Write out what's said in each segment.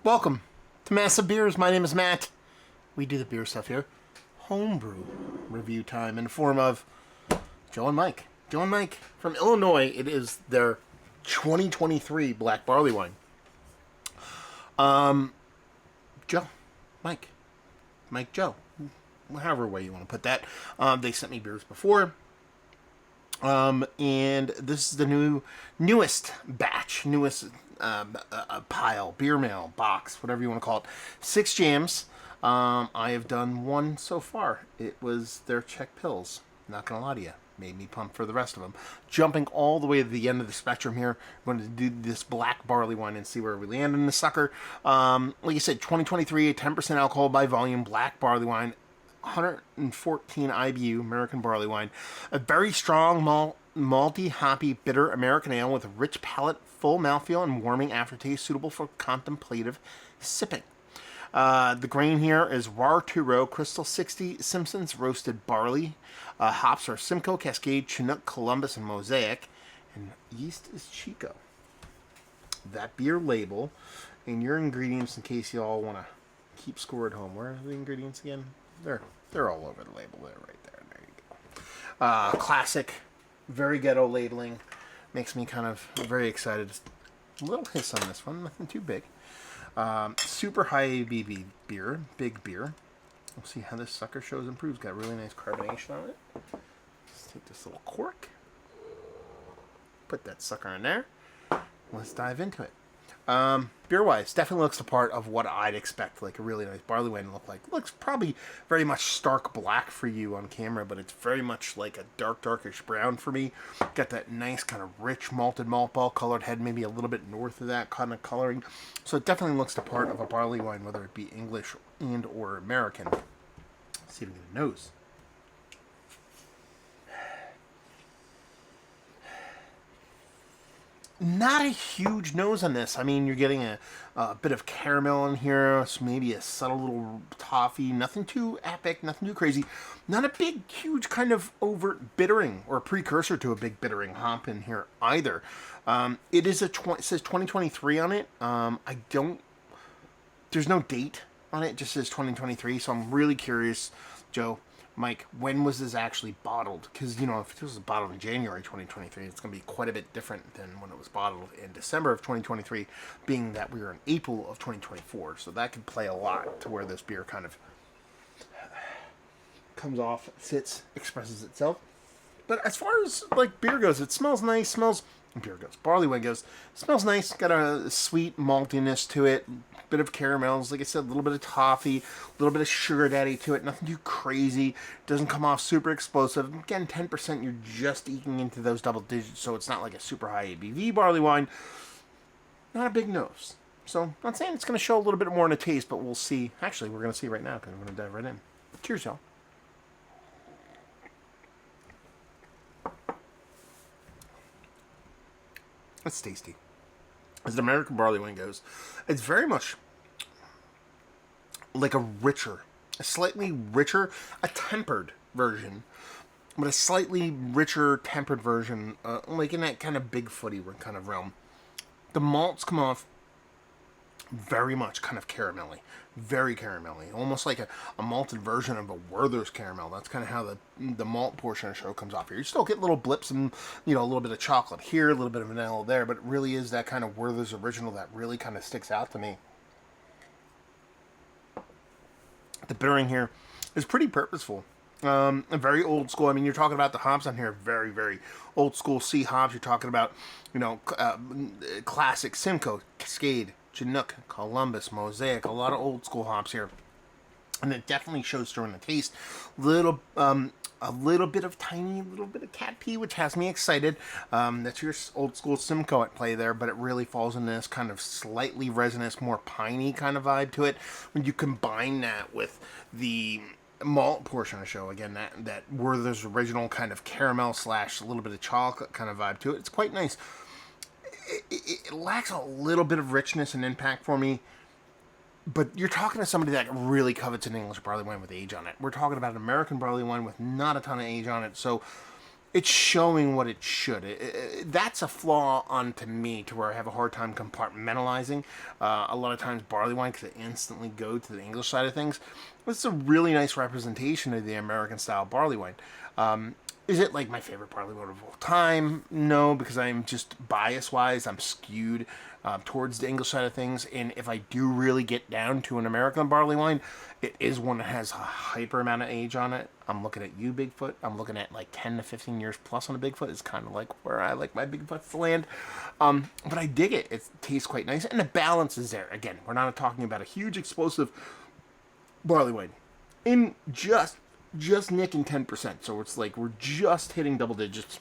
Welcome to Massive Beers. My name is Matt. We do the beer stuff here. Homebrew review time in the form of Joe and Mike. Joe and Mike from Illinois. It is their 2023 Black Barleywine. Joe, Mike, Joe, however way you want to put that. They sent me beers before. And this is the newest batch, pile, beer mail, box, whatever you want to call it. 6 jams. I have done one so far. It was their Czech Pills. Not gonna lie to you. Made me pumped for the rest of them. Jumping all the way to the end of the spectrum here. I'm going to do this black barley wine and see where we land in the sucker. Like I said, 2023, 10% alcohol by volume, black barley wine. 114 IBU, American barley wine. A very strong malty, hoppy, bitter American ale with a rich palate, full mouthfeel, and warming aftertaste, suitable for contemplative sipping. The grain here is Raw 2 Crystal 60 Simpsons roasted barley. Hops are Simcoe, Cascade, Chinook, Columbus, and Mosaic. And yeast is Chico. That beer label and your ingredients, in case you all want to keep score at home. Where are the ingredients again? They're all over the label there, right there. There you go. Classic, very ghetto labeling. Makes me kind of very excited. Just a little hiss on this one, nothing too big. Super high ABV beer, big beer. We'll see how this sucker shows and proves. Got really nice carbonation on it. Let's take this little cork. Put that sucker in there. Let's dive into it. Beer-wise, definitely looks the part of what I'd expect, like a really nice barley wine to look like. Looks probably very much stark black for you on camera, but it's very much like a darkish brown for me. Got that nice kind of rich malted malt ball colored head, maybe a little bit north of that kind of coloring. So it definitely looks the part of a barley wine, whether it be English and or American. Let's see if we get a nose. Not a huge nose on this. I mean, you're getting a bit of caramel in here, so maybe a subtle little toffee. Nothing too epic, nothing too crazy. Not a big, huge kind of overt bittering or precursor to a big bittering hop in here either. It is it says 2023 on it. There's no date on it. It just says 2023. So I'm really curious, Joe, Mike, when was this actually bottled? Because, if this was bottled in January 2023, it's going to be quite a bit different than when it was bottled in December of 2023, being that we were in April of 2024. So that could play a lot to where this beer kind of comes off, sits, expresses itself. But as far as, beer goes, it smells nice, barley wine goes, smells nice, got a sweet maltiness to it, bit of caramels, like I said, a little bit of toffee, a little bit of sugar daddy to it, nothing too crazy, doesn't come off super explosive. Again, 10%, you're just eking into those double digits, so it's not like a super high ABV barley wine. Not a big nose. So, I'm not saying it's going to show a little bit more in the taste, but we'll see. Actually, we're going to see right now, because we're going to dive right in. Cheers, y'all. It's tasty. As an American barley wine goes, it's very much like a slightly richer, a tempered version, but a slightly richer, tempered version, like in that kind of big footy kind of realm. The malts come off very much kind of caramelly, very caramelly, almost like a malted version of a Werther's caramel. That's kind of how the malt portion of the show comes off here. You still get little blips and, a little bit of chocolate here, a little bit of vanilla there, but it really is that kind of Werther's original that really kind of sticks out to me. The bittering here is pretty purposeful. Very old school. I mean, you're talking about the hops on here, very, very old school C hops. You're talking about, classic Simcoe, Cascade, Chinook, Columbus, Mosaic, a lot of old school hops here. And it definitely shows through in the taste. A little bit of cat pee, which has me excited. That's your old school Simcoe at play there, but it really falls in this kind of slightly resinous, more piney kind of vibe to it. When you combine that with the malt portion of the show, again, that Werther's original kind of caramel / a little bit of chocolate kind of vibe to it, it's quite nice. It lacks a little bit of richness and impact for me, but you're talking to somebody that really covets an English barley wine with age on it. We're talking about an American barley wine with not a ton of age on it, so it's showing what it should. That's a flaw onto me to where I have a hard time compartmentalizing. A lot of times barley wine, because I instantly go to the English side of things. It's a really nice representation of the American style barley wine. Is it like my favorite barley wine of all time? No, because I'm just bias-wise, I'm skewed towards the English side of things. And if I do really get down to an American barley wine, it is one that has a hyper amount of age on it. I'm looking at you, Bigfoot. I'm looking at like 10 to 15 years plus on a Bigfoot. It's kind of like where I like my Bigfoots to land. But I dig it. It tastes quite nice. And the balance is there. Again, we're not talking about a huge explosive barley wine. In just nicking 10%. So it's like we're just hitting double digits.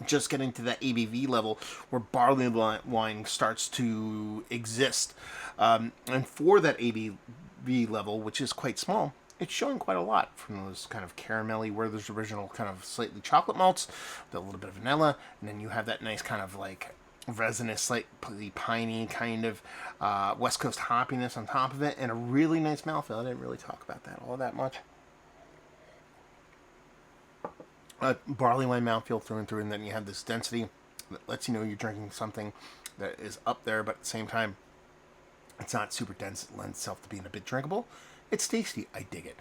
Just getting to that ABV level where barley wine starts to exist. And for that ABV level, which is quite small, it's showing quite a lot from those kind of caramelly, where there's original kind of slightly chocolate malts, with a little bit of vanilla, and then you have that nice kind of like resinous, slightly piney kind of West Coast hoppiness on top of it, and a really nice mouthfeel. I didn't really talk about that all that much. Barley wine mouthfeel through and through, and then you have this density that lets you know you're drinking something that is up there, but at the same time, it's not super dense. It lends itself to being a bit drinkable. It's tasty. I dig it.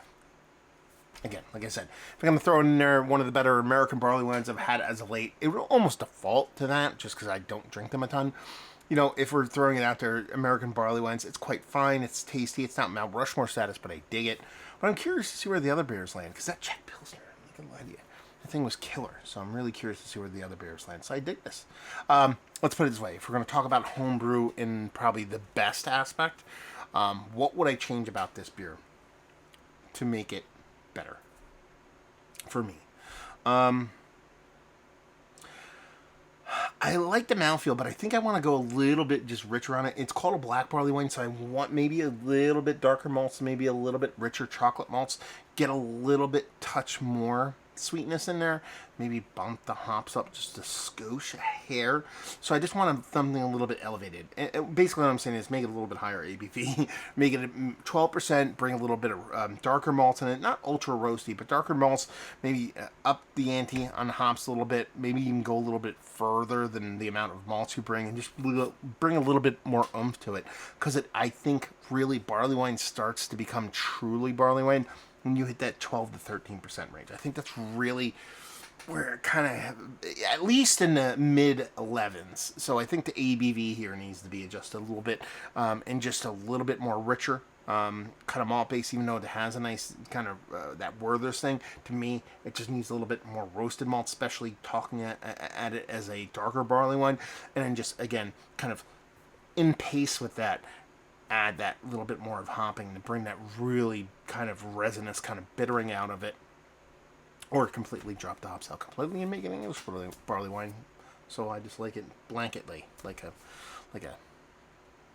Again, like I said, if I'm going to throw in there one of the better American barley wines I've had as of late, it would almost default to that, just because I don't drink them a ton. You know, if we're throwing it out there, American barley wines, it's quite fine. It's tasty. It's not Mount Rushmore status, but I dig it. But I'm curious to see where the other beers land, because that Czech Pilsner, I'm not going to lie to you, the thing was killer, so I'm really curious to see where the other beers land. So I dig this. Let's put it this way. If we're going to talk about homebrew in probably the best aspect, what would I change about this beer to make it better for me? I like the mouthfeel, but I think I want to go a little bit just richer on it. It's called a black barley wine, so I want maybe a little bit darker malts, maybe a little bit richer chocolate malts. Get a little bit touch more sweetness in there. Maybe bump the hops up just a skosh, a hair. So I just want something a little bit elevated. And basically what I'm saying is make it a little bit higher ABV. Make it 12%, bring a little bit of darker malts in it. Not ultra roasty, but darker malts. Maybe up the ante on the hops a little bit. Maybe even go a little bit further than the amount of malts you bring. And just bring a little bit more oomph to it. Because I think really barley wine starts to become truly barley wine when you hit that 12 to 13% range. I think that's really where it kind of, at least in the mid 11s. So I think the ABV here needs to be adjusted a little bit, and just a little bit more richer, kind of malt base, even though it has a nice kind of that Werther's thing. To me, it just needs a little bit more roasted malt, especially talking at it as a darker barley wine. And then just, again, kind of in pace with that, add that little bit more of hopping to bring that really kind of resinous kind of bittering out of it, or completely drop the hops out completely and make it English barley wine. So I just like it blanketly, like a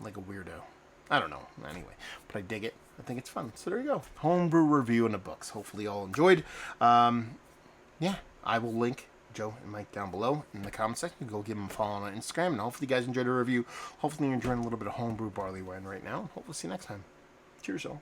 weirdo. I don't know. Anyway, but I dig it. I think it's fun. So there you go. Homebrew review in the books. Hopefully you all enjoyed. Yeah, I will link Joe and Mike down below in the comment section. Go give them a follow on Instagram, and hopefully you guys enjoyed the review. Hopefully you're enjoying a little bit of homebrew barley wine right now. Hopefully see you next time. Cheers, all.